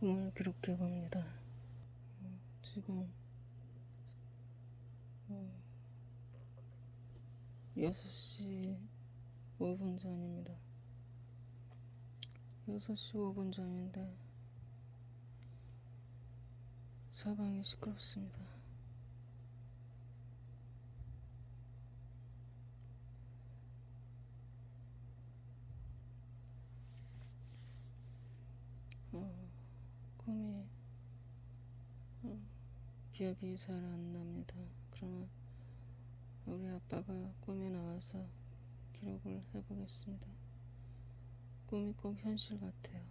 꿈을 기록해 봅니다. 지금 6시 5분 전입니다. 6시 5분 전인데 사방이 시끄럽습니다. 꿈이 기억이 잘 안 납니다. 그러나 우리 아빠가 꿈에 나와서 기록을 해보겠습니다. 꿈이 꼭 현실 같아요.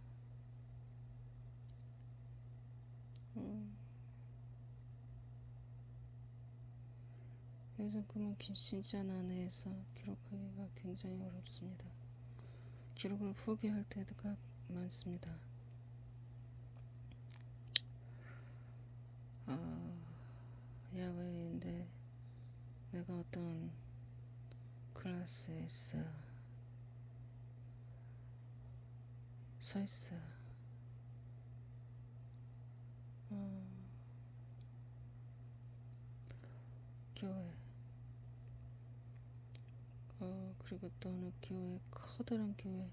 요즘 꿈은 진짜 난해해서 기록하기가 굉장히 어렵습니다. 기록을 포기할 때가 많습니다. 야외인데 내가 어떤 클래스에 서 있어. 교회. 그리고 또 어느 교회, 커다란 교회에서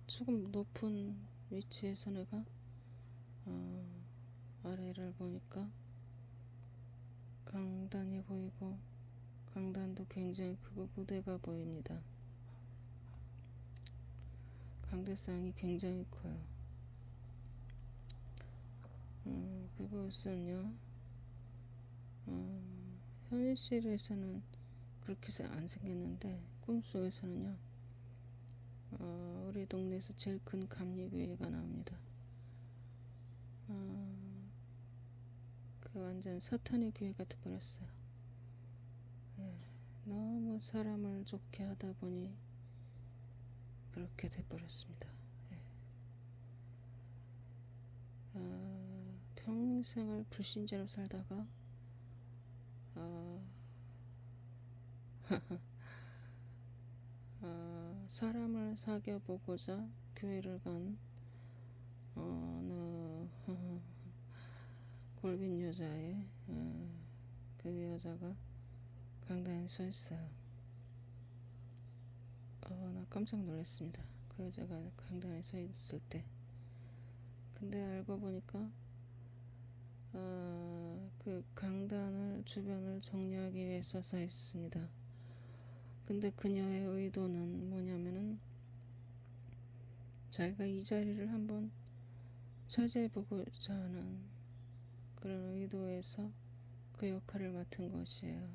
조금 높은 위치에서 내가 아래를 보니까 강단이 보이고, 강단도 굉장히 크고 무대가 보입니다. 강대상이 굉장히 커요. 그것은요, 현실에서는 그렇게 안 생겼는데 꿈속에서는요, 우리 동네에서 제일 큰 감리교회가 나옵니다. 그 완전 사탄의 교회 같아 버렸어요. 너무 사람을 좋게 하다 보니 그렇게 돼버렸습니다. 평생을 불신자로 살다가 사람을 사귀어보고자 교회를 간 어느 골빈 여자의 그 여자가 강단에 서 있어요. 나 깜짝 놀랐습니다. 그 여자가 강단에 서 있을 때. 근데 알고 보니까 그 강단을 주변을 정리하기 위해서 서 있습니다. 근데 그녀의 의도는 뭐냐면은 자기가 이 자리를 한번 차지해보고자 하는 그런 의도에서 그 역할을 맡은 것이에요.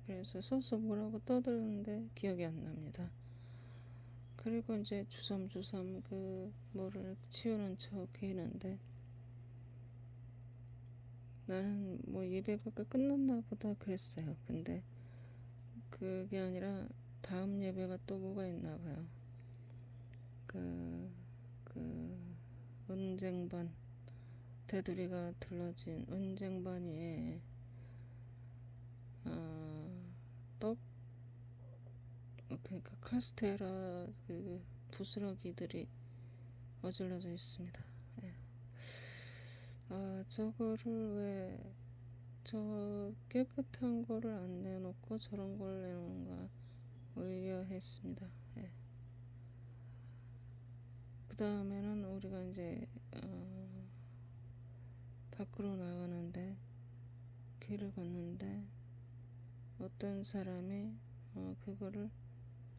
그래서 서서 뭐라고 떠드는데 기억이 안 납니다. 그리고 이제 주섬주섬 그 뭐를 치우는 척 했는데 나는 뭐 예배가 끝났나 보다 그랬어요. 근데 그게 아니라 다음 예배가 또 뭐가 있나 봐요. 그 은쟁반, 테두리가 들러진 은쟁반 위에 떡, 그러니까 카스테라 그 부스러기들이 어질러져 있습니다. 저거를 왜 저 깨끗한 거를 안 내놓고 저런 걸 내놓은가 의아했습니다. 그 다음에는 우리가 이제 밖으로 나가는데 길을 걷는데 어떤 사람이 그거를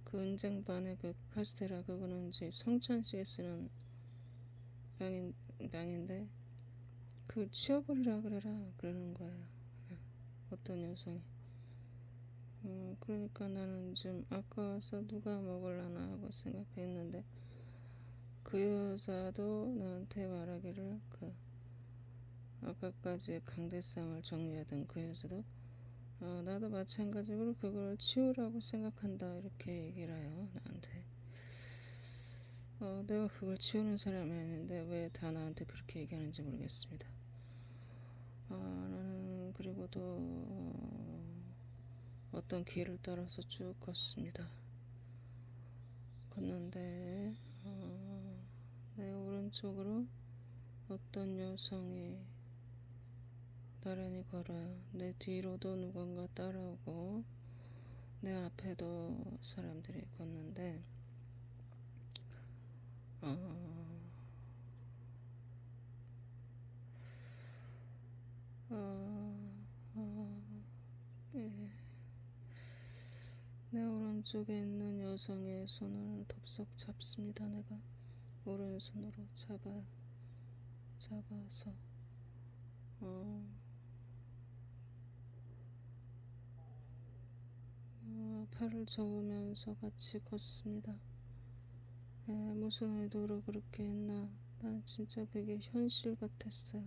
그 은쟁반에 그 카스테라 그거는 이제 성찬식에 쓰는 병인데 그 치워버리라 그래라 그러는 거예요. 어떤 여성이. 그러니까 나는 좀 아까워서 누가 먹을라나 하고 생각했는데 그 여자도 나한테 말하기를 그 아까까지 강대상을 정리하던 그 여자도 나도 마찬가지로 그걸 치우라고 생각한다 이렇게 얘기를 해요. 나한테. 내가 그걸 치우는 사람이 아닌데 왜 다 나한테 그렇게 얘기하는지 모르겠습니다. 나는 그리고도 어떤 길을 따라서 쭉 걷습니다. 걷는데 왼쪽으로 어떤 여성이 나란히 걸어요. 내 뒤로도 누군가 따라오고 내 앞에도 사람들이 걷는데 어, 어, 어, 예. 내 오른쪽에 있는 여성의 손을 덥석 잡습니다. 내가 오른손으로 잡아서 팔을 저으면서 같이 걷습니다. 무슨 의도로 그렇게 했나? 난 진짜 그게 현실 같았어요.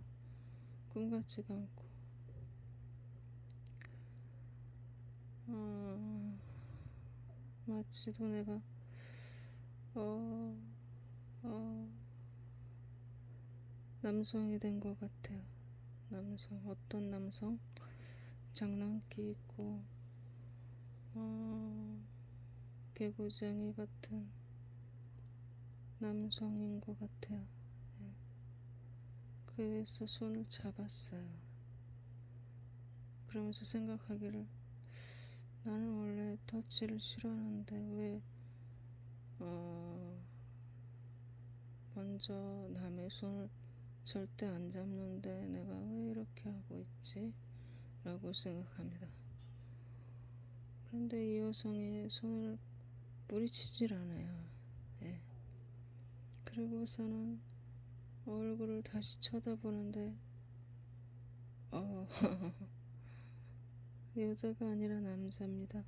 꿈 같지가 않고. 마치도 내가 어, 어, 남성이 된 것 같아요. 남성, 어떤 남성? 장난기 있고 개구쟁이 같은 남성인 것 같아요. 그래서 손을 잡았어요. 그러면서 생각하기를 나는 원래 터치를 싫어하는데 왜 먼저 남의 손을 절대 안 잡는데 내가 왜 이렇게 하고 있지? 라고 생각합니다. 그런데 이 여성이 손을 뿌리치질 않아요. 예. 그리고서는 얼굴을 다시 쳐다보는데 여자가 아니라 남자입니다.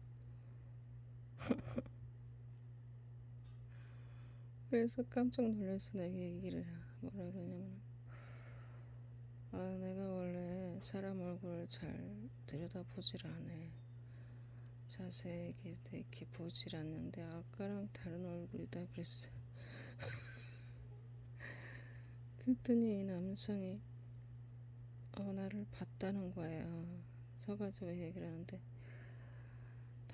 그래서 깜짝 놀라서 내게 얘기를 뭐라 그러냐면 내가 원래 사람 얼굴을 잘 들여다보질 않아. 자세히 이렇게 보질 않는데 아까랑 다른 얼굴이다 그랬어. 그랬더니 이 남성이 나를 봤다는 거예요. 서가지고 얘기를 하는데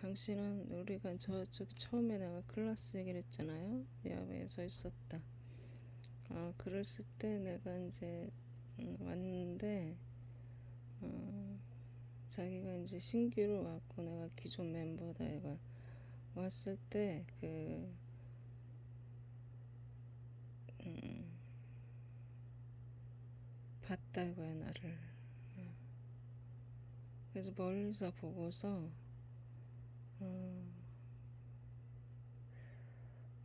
당신은 우리가 저쪽에 처음에 내가 클래스 얘기를 했잖아요. 야외에 서 있었다. 그랬을 때 내가 이제 왔는데 자기가 이제 신규로 왔고 내가 기존 멤버다 얘가 왔을 때 봤다 이거야 나를. 그래서 멀리서 보고서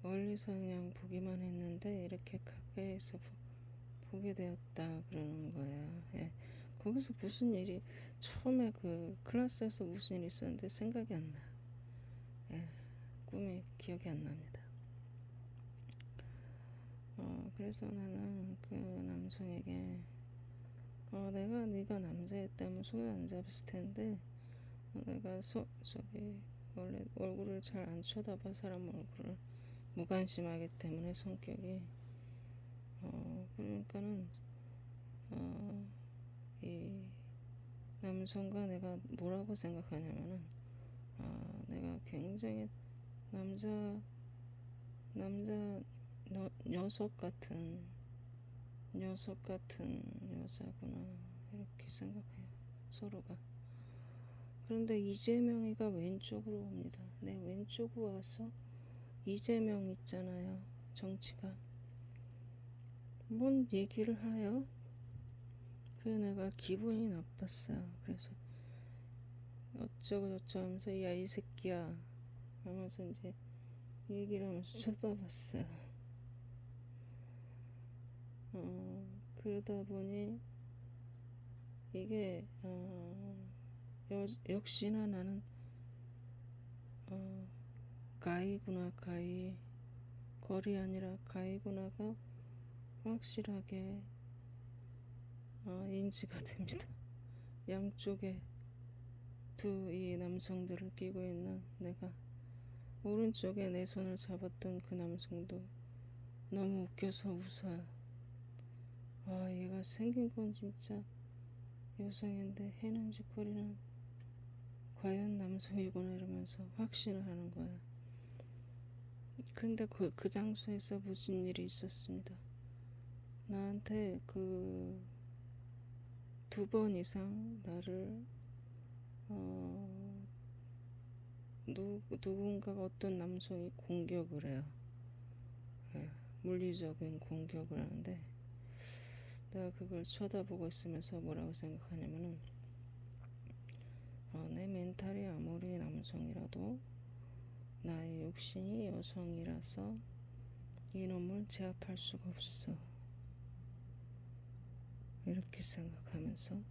멀리서 그냥 보기만 했는데 이렇게 가까이서 보게 되었다 그러는 거예요. 예. 거기서 무슨 일이 처음에 그 클래스에서 무슨 일이 있었는데 생각이 안 나. 예. 꿈이 기억이 안 납니다. 그래서 나는 그 남성에게 네가 남자였다면 손을 안 잡았을 텐데 내가 저기 원래 얼굴을 잘 안 쳐다봐 사람 얼굴을 무관심하기 때문에 성격이 그러니까는 이 남성과 내가 뭐라고 생각하냐면은 내가 굉장히 남자 녀석 같은 여자구나 이렇게 생각해요 서로가. 그런데 이재명이가 왼쪽으로 옵니다. 내 왼쪽으로 와서 이재명 있잖아요. 정치가 뭔 얘기를 하여? 그래 내가 기분이 나빴어요. 그래서 어쩌고 저쩌고 하면서 야 이 새끼야 하면서 이제 얘기를 하면서 쳐다봤어요. 그러다 보니 이게 역시나 나는 가이구나 가이 거리 아니라 가이구나가 확실하게 인지가 됩니다. 양쪽에 이 남성들을 끼고 있는 내가 오른쪽에 내 손을 잡았던 그 남성도 너무 웃겨서 웃어요. 얘가 생긴 건 진짜 여성인데 해는 짓거리는 과연 남성이구나 이러면서 확신을 하는 거예요. 그런데 그 장소에서 무슨 일이 있었습니다. 나한테 그 2번 이상 나를 어, 누군가가 어떤 남성이 공격을 해요. 예, 물리적인 공격을 하는데 내가 그걸 쳐다보고 있으면서 뭐라고 생각하냐면은 내 멘탈이 아무리 남성이라도 나의 육신이 여성이라서 이놈을 제압할 수가 없어. 이렇게 생각하면서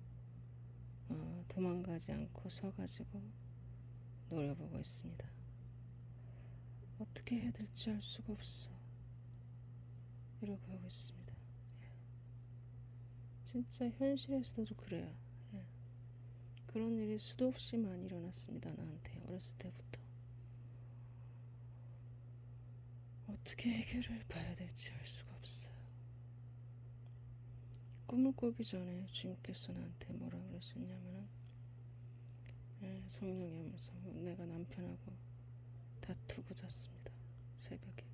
도망가지 않고 서가지고 노려보고 있습니다. 어떻게 해야 될지 알 수가 없어. 이러고 하고 있습니다. 진짜 현실에서도 그래요. 예. 그런 일이 수도 없이 많이 일어났습니다. 나한테 어렸을 때부터. 어떻게 해결을 봐야 될지 알 수가 없어요. 꿈을 꾸기 전에 주님께서 나한테 뭐라 그러셨냐면은 성령이 오면서 내가 남편하고 다투고 잤습니다. 새벽에.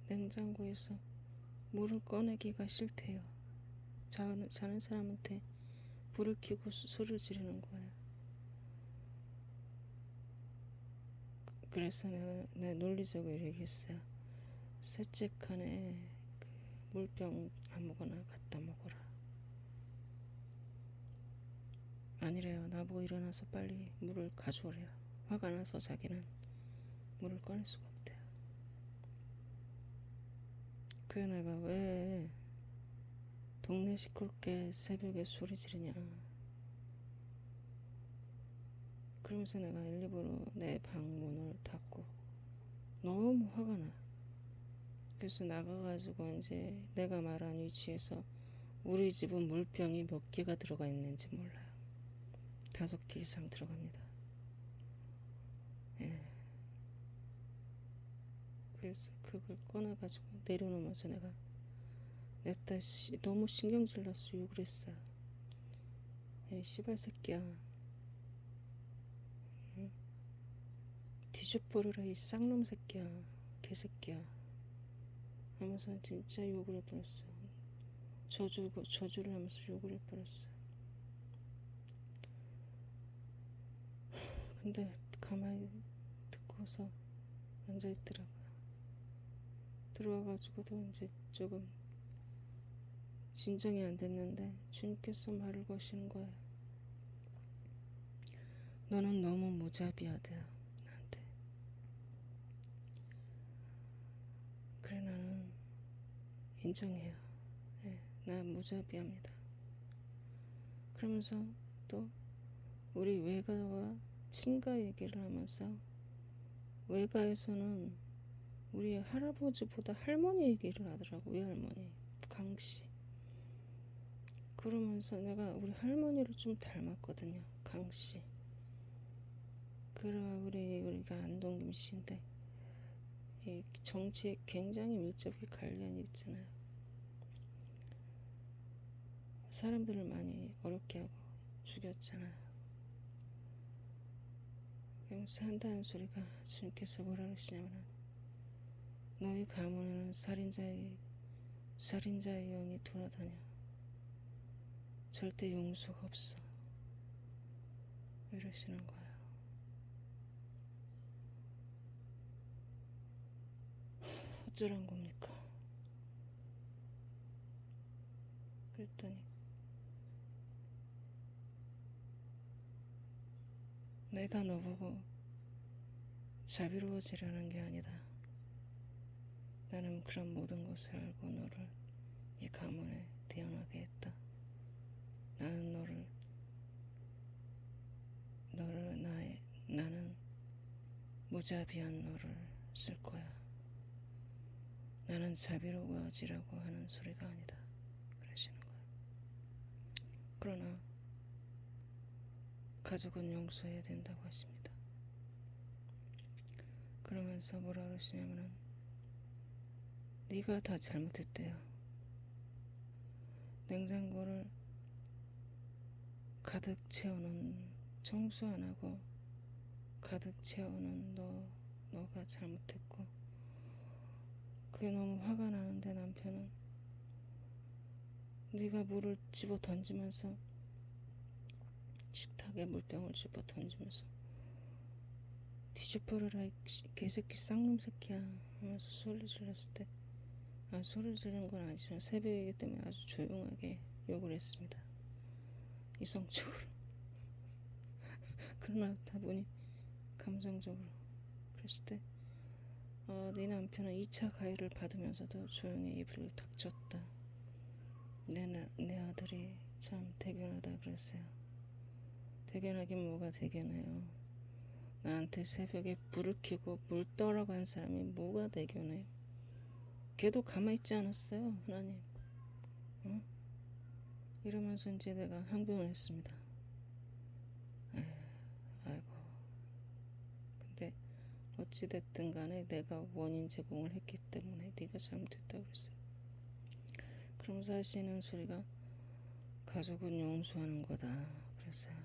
냉장고에서 물을 꺼내기가 싫대요. 자는 사람한테 불을 켜고 소리를 지르는 거예요. 그래서 내가 논리적으로 얘기했어요. 셋째 칸에 그 물병 아무거나 갖다 먹어라. 아니래요. 나보고 일어나서 빨리 물을 가져오래요. 화가 나서 자기는 물을 꺼낼 수가 없대요. 그래 내가 왜 동네 시끄럽게 새벽에 소리 지르냐. 그러면서 내가 일부러 내 방 문을 닫고 너무 화가 나. 그래서 나가가지고 이제 내가 말한 위치에서 우리 집은 물병이 몇 개가 들어가 있는지 몰라요. 5개 이상 들어갑니다. 예. 그래서 그걸 꺼내가지고 내려놓으면서 내가 냅다 너무 신경질나서 욕을 했어요. 이 씨발 새끼야. 응? 뒤져버려라 이 쌍놈 새끼야. 개새끼야. 하면서 진짜 욕을 해버렸어요. 저주를 하면서 욕을 해버렸어요. 근데 가만히 듣고서 앉아있더라고요. 들어와가지고도 이제 조금 진정이 안 됐는데 주님께서 말을 거시는 거예요. 너는 너무 무자비하다 나한테. 그래 나는 인정해요. 네, 나 무자비합니다. 그러면서 또 우리 외가와 친가 얘기를 하면서 외가에서는 우리 할아버지보다 할머니 얘기를 하더라고. 외할머니 강씨. 그러면서 내가 우리 할머니를 좀 닮았거든요. 강씨. 그러가 우리가 안동 김씨인데 이 정치에 굉장히 밀접하게 관련이 있잖아요. 사람들을 많이 어렵게 하고 죽였잖아요. 그러면서 한다는 소리가 주님께서 뭐라 그러시냐면 너희 가문에는 살인자의 영이 돌아다녀. 절대 용서가 없어. 이러시는 거예요. 어쩌란 겁니까? 그랬더니 내가 너보고 자비로워지라는 게 아니다. 나는 그런 모든 것을 알고 너를 이 가문에 태어나게 했다. 나는 나는 무자비한 너를 쓸 거야. 나는 자비로워지라고 하는 소리가 아니다. 그러시는 거야. 그러나 가족은 용서해야 된다고 하십니다. 그러면서 뭐라 그러시냐면은 네가 다 잘못했대요. 냉장고를 가득 채우는 청소 안 하고 가득 채우는 너가 잘못했고 그게 너무 화가 나는데 남편은 네가 물을 집어 던지면서 식탁에 물병을 집어 던지면서 뒤집어라 이 개새끼 쌍놈 새끼야 하면서 소리 질렀을 때 소리 지른 건 아니지만 새벽이기 때문에 아주 조용하게 욕을 했습니다. 이성적으로. 그러나 다보니 감정적으로. 그랬을 때 네 남편은 2차 가해를 받으면서도 조용히 입을 닥쳤다. 내 아들이 참 대견하다 그랬어요. 대견하긴 뭐가 대견해요. 나한테 새벽에 불을 켜고 물 떠라고 한 사람이 뭐가 대견해요. 걔도 가만히 있지 않았어요. 하나님. 이러면서 이제 내가 항변을 했습니다. 아이고. 근데 어찌됐든 간에 내가 원인 제공을 했기 때문에 네가 잘못했다고 그랬어요. 그러면서 하시는 소리가 가족은 용서하는 거다 그랬어요.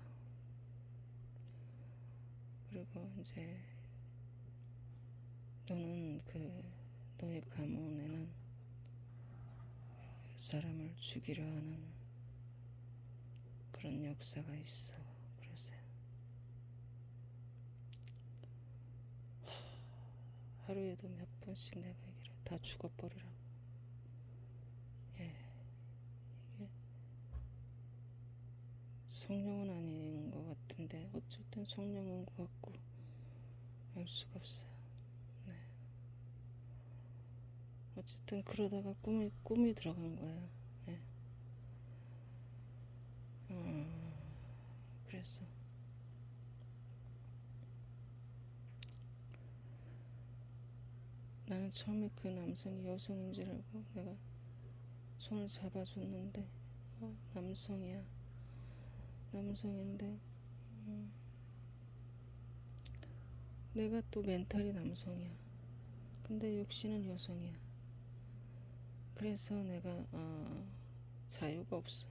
그리고 이제 너는 너의 가문에는 사람을 죽이려 하는 그런 역사가 있어 그랬어요. 하루에도 몇 번씩 내가 얘기를 다 죽어버리라고. 이게 성령은 아닌 것 같은데 어쨌든 성령인 것 같고 알 수가 없어요. 네. 어쨌든 그러다가 꿈이 들어간 거예요. 네. 그래서 나는 처음에 그 남성이 여성인 줄 알고 내가 손을 잡아줬는데 남성이야. 남성인데 내가 또 멘탈이 남성이야. 근데 육신은 여성이야. 그래서 내가 자유가 없어.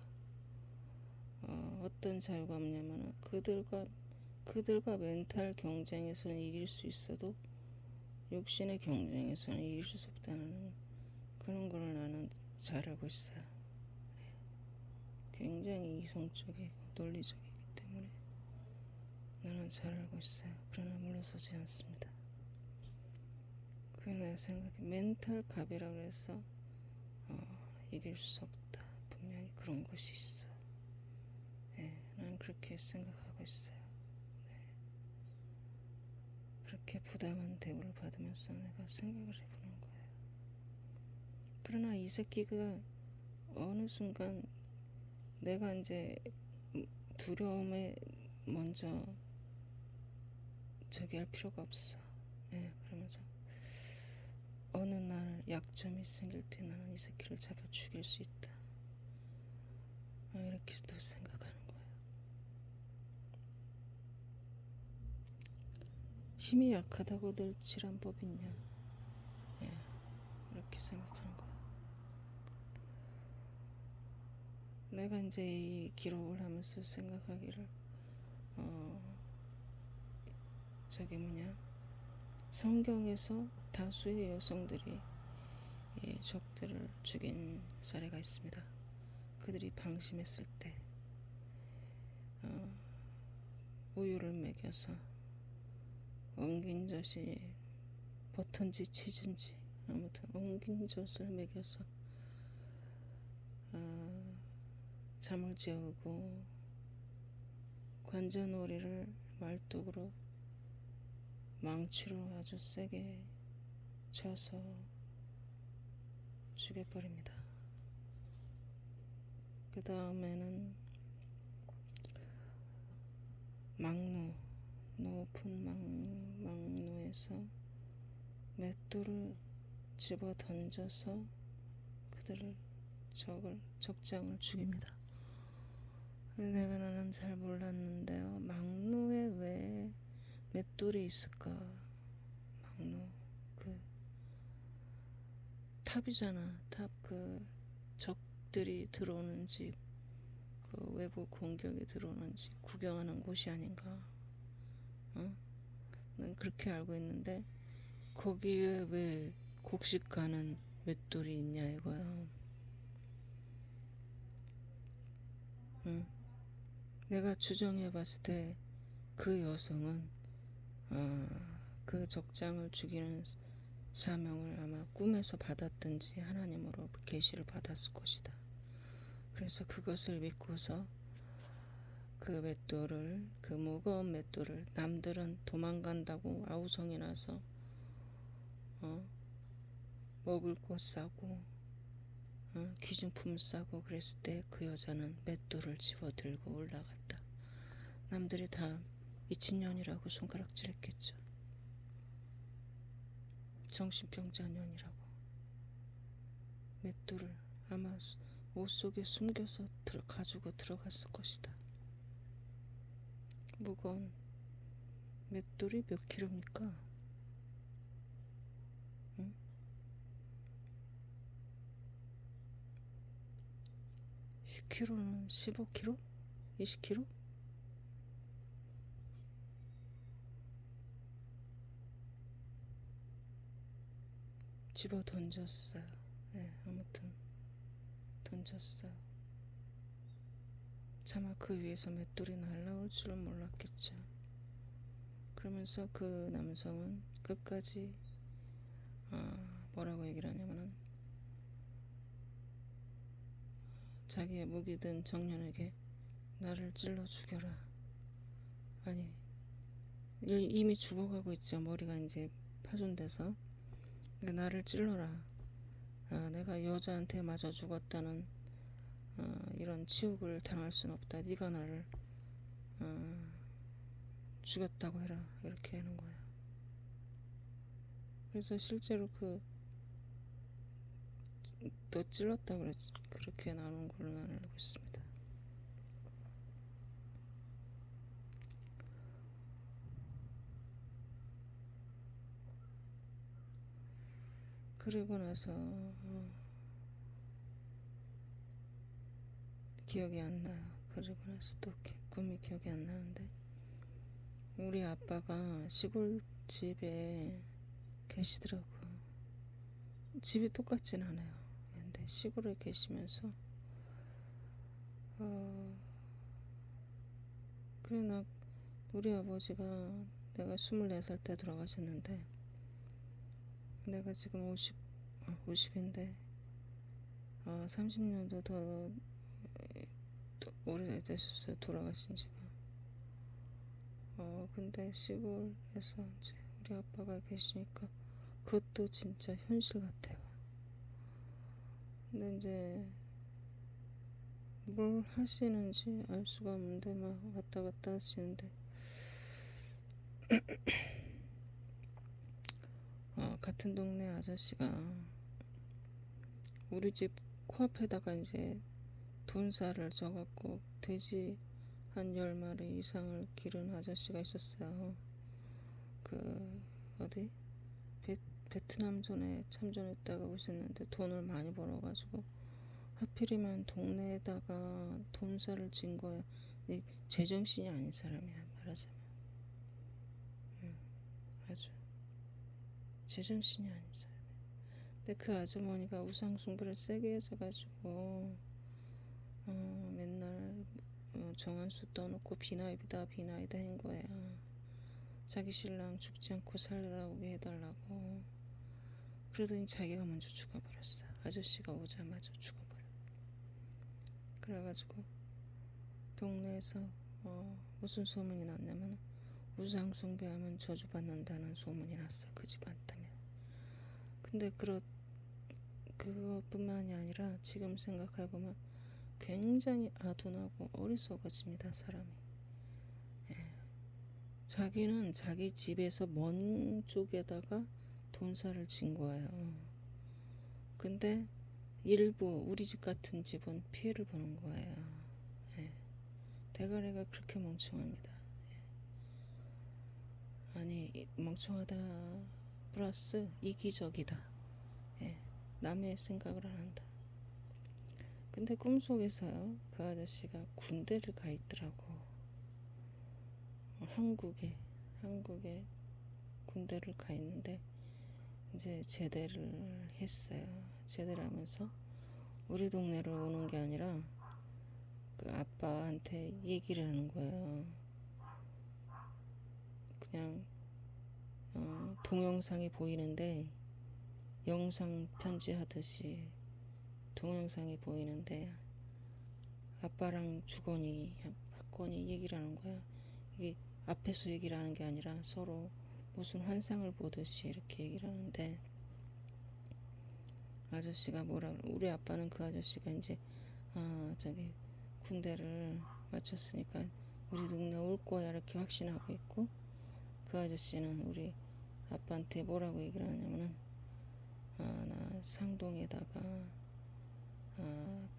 어떤 자유가 없냐면 그들과 멘탈 경쟁에서는 이길 수 있어도 육신의 경쟁에서는 이길 수 없다는 그런 걸 나는 잘 알고 있어요. 굉장히 이성적이고 논리적이기 때문에 나는 잘 알고 있어요. 그러나 물러서지 않습니다. 그게 내 생각에 멘탈 갑이라고 해서 이길 수 없다. 분명히 그런 것이 있어. 네, 난 그렇게 생각하고 있어요. 네. 그렇게 부당한 대우를 받으면서 내가 생각을 해보는 거예요. 그러나 이 새끼가 어느 순간 내가 이제 두려움에 먼저 저기 할 필요가 없어. 네, 그러면서 어느 날 약점이 생길 때 나는 이 새끼를 잡아 죽일 수 있다. 이렇게 또 생각하는 거예요. 힘이 약하다고 늘 칠한 법 있냐. 이렇게 생각하는 거예요. 내가 이제 이 기록을 하면서 생각하기를 성경에서 다수의 여성들이 이 적들을 죽인 사례가 있습니다. 그들이 방심했을 때 우유를 먹여서 엉긴 젖이 버터인지 치즈인지 아무튼 엉긴 젖을 먹여서 잠을 재우고 관자놀이를 말뚝으로 망치로 아주 세게 쳐서 죽여버립니다. 그 다음에는 높은 망루에서 맷돌을 집어 던져서 그들을 적장을 죽입니다. 나는 잘 몰랐는데요. 망루에 왜 맷돌이 있을까? 망루 탑이잖아. 탑 적들이 들어오는지 외부 공격이 들어오는지 구경하는 곳이 아닌가. 난 그렇게 알고 있는데 거기에 왜 곡식 가는 맷돌이 있냐 이거야. 응. 내가 추정해 봤을 때 그 여성은 그 적장을 죽이는 사명을 아마 꿈에서 받았든지 하나님으로 계시를 받았을 것이다. 그래서 그것을 믿고서 그 맷돌을, 그 무거운 맷돌을, 남들은 도망간다고 아우성이 나서 먹을 것 싸고 귀중품 싸고 그랬을 때 그 여자는 맷돌을 집어들고 올라갔다. 남들이 다 미친년이라고 손가락질했겠죠. 정신병자년이라고. 맷돌을 아마 옷 속에 숨겨서 가지고 들어갔을 것이다. 무거운 맷돌이 몇 킬로입니까? 응? 10킬로는 15킬로? 20킬로? 집어 던졌어요. 네, 아무튼 던졌어요. 차마 그 위에서 맷돌이 날라올 줄은 몰랐겠죠. 그러면서 그 남성은 끝까지 뭐라고 얘기를 하냐면은 자기의 무기든 정년에게 나를 찔러 죽여라. 아니 이미 죽어가고 있죠. 머리가 이제 파손돼서. 나를 찔러라. 내가 여자한테 맞아 죽었다는 이런 치욕을 당할 순 없다. 네가 나를 죽였다고 해라. 이렇게 하는 거예요. 그래서 실제로 너 찔렀다 그랬지. 그렇게 나오는 걸로 나는 알고 있습니다. 그리고 나서 기억이 안 나요. 그리고 나서 또 꿈이 기억이 안 나는데 우리 아빠가 시골집에 계시더라고. 집이 똑같진 않아요. 근데 시골에 계시면서 그래 우리 아버지가 내가 24살 때 돌아가셨는데 내가 지금 50인데 30년도 더 오래되셨어요. 돌아가신 지가. 근데 시골에서 이제 우리 아빠가 계시니까 그것도 진짜 현실 같아요. 근데 이제 뭘 하시는지 알 수가 없는데 막 왔다 갔다 하시는데 같은 동네 아저씨가 우리 집 코앞에다가 이제 돈살을 져갖고 돼지 한 10마리 이상을 기른 아저씨가 있었어요. 어디 베트남전에 참전했다가 오셨는데 돈을 많이 벌어가지고 하필이면 동네에다가 돈살을 진 거야. 제정신이 아닌 사람이야, 말하자면. 아주 제정신이 아닌 사람이야. 근데 그 아주머니가 우상숭배를 세게 해줘가지고 맨날 정한수 떠놓고 비나이다 한 거야. 자기 신랑 죽지 않고 살라고 해달라고. 그러더니 자기가 먼저 죽어버렸어. 아저씨가 오자마자 죽어버려. 그래가지고 동네에서 무슨 소문이 났냐면 우상숭배하면 저주받는다는 소문이 났어. 그 집안 때문에. 근데 그것뿐만이 아니라 지금 생각해보면 굉장히 아둔하고 어리석어집니다. 사람이. 자기는 자기 집에서 먼 쪽에다가 돈살을 진 거예요. 근데 일부 우리 집 같은 집은 피해를 보는 거예요. 대가리가 그렇게 멍청합니다. 아니 멍청하다 플러스 이기적이다. 남의 생각을 안 한다. 근데 꿈속에서요 그 아저씨가 군대를 가 있더라고. 한국에 군대를 가 있는데 이제 제대를 했어요. 제대를 하면서 우리 동네로 오는 게 아니라 그 아빠한테 얘기를 하는 거예요. 그냥 동영상이 보이는데 영상 편지하듯이 동영상이 보이는데 아빠랑 주거니 학건이 얘기를 하는 거야. 이게 앞에서 얘기를 하는 게 아니라 서로 무슨 환상을 보듯이 이렇게 얘기를 하는데 아저씨가 우리 아빠는 그 아저씨가 이제 저기 군대를 마쳤으니까 우리 동네 올 거야 이렇게 확신하고 있고 그 아저씨는 우리 아빠한테 뭐라고 얘기를 하냐면은 나 상동에다가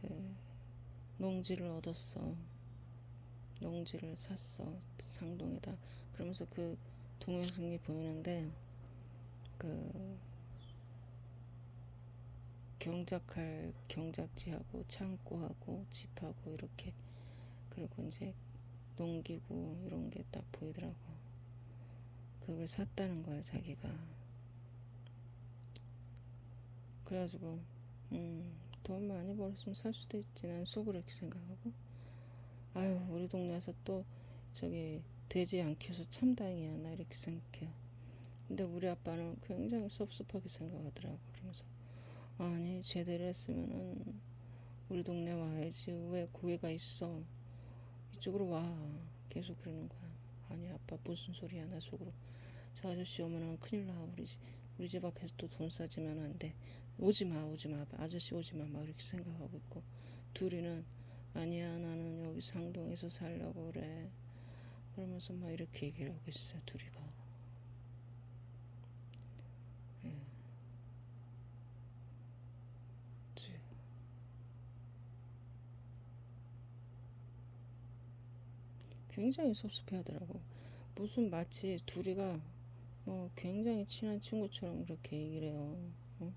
그 농지를 얻었어. 농지를 샀어. 상동에다. 그러면서 그 동영상이 보이는데 그 경작할 경작지하고 창고하고 집하고 이렇게 그리고 이제 농기구 이런 게 딱 보이더라고. 그걸 샀다는 거야 자기가. 그래가지고 돈 많이 벌었으면 살 수도 있지. 난 속으로 이렇게 생각하고 아유 우리 동네에서 또 저기 돼지 안 키워서 참 다행이야 나 이렇게 생각해요. 근데 우리 아빠는 굉장히 섭섭하게 생각하더라고. 그러면서 아니 제대로 했으면은 우리 동네 와야지 왜 거기가 있어 이쪽으로 와 계속 그러는 거야. 아니 아빠 무슨 소리야 나 속으로 저 아저씨 오면은 큰일 나 우리 집 앞에서 또 돈 싸지면 안 돼. 오지마 아저씨 오지마 막 이렇게 생각하고 있고 둘이는 아니야 나는 여기 상동에서 살려고 그래 그러면서 막 이렇게 얘기를 하고 있어요 둘이가. 예. 굉장히 섭섭해 하더라고. 무슨 마치 둘이가 뭐 굉장히 친한 친구처럼 그렇게 얘기를 해요. 어?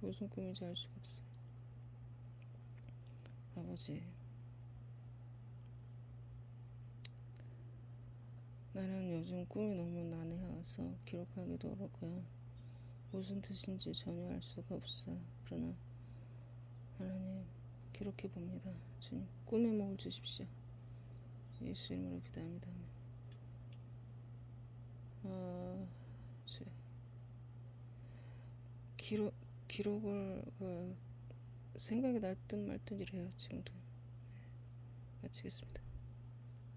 무슨 꿈인지 알 수가 없어. 아버지 나는 요즘 꿈이 너무 난해해서 기록하기도 어렵고요. 무슨 뜻인지 전혀 알 수가 없어요. 그러나 하나님 기록해 봅니다. 주님 꿈의 목을 주십시오. 예수 이름으로 기도합니다. 제 기록을 생각이 날 듯 말 듯 이래요. 지금도 마치겠습니다.